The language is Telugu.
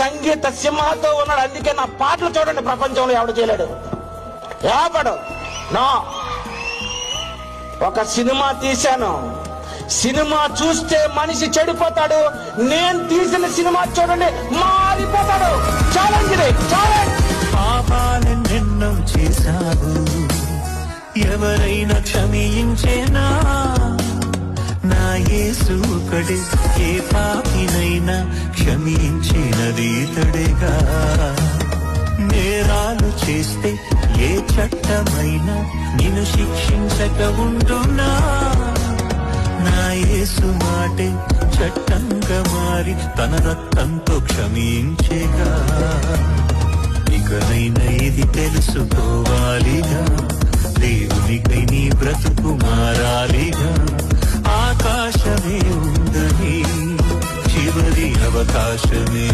సంగీత సింహతో ఉన్నాడు. అందుకే నా పాటలు చూడండి, ప్రపంచంలో ఎవడు చేయలేడు, ఎవడు. నా ఒక సినిమా తీశాను, సినిమా చూస్తే మనిషి చెడిపోతాడు. నేను తీసిన సినిమా చూడండి, మారిపోతాడు. Challenge challenge. పాపాలెన్నెన్నో చేశావు, ఎవరైనా క్షమించేనా? నా యేసు ఒకడే, ఏ పాపినైనా క్షమించినది ఇతడేగా. నేరాలు చేస్తే ఏ చట్టమైనా నిన్ను శిక్షించక ఉంటున్నా. నా యేసు మాటే చట్టంగా మారి తన రక్తంతో క్షమించేగా. ఇకనైనా ఇది తెలుసుకోవాలిగా, దేవునికై నీ బ్రతుకు మారాలిగా. ఆకాశమే ఉందని చివరి అవకాశమే.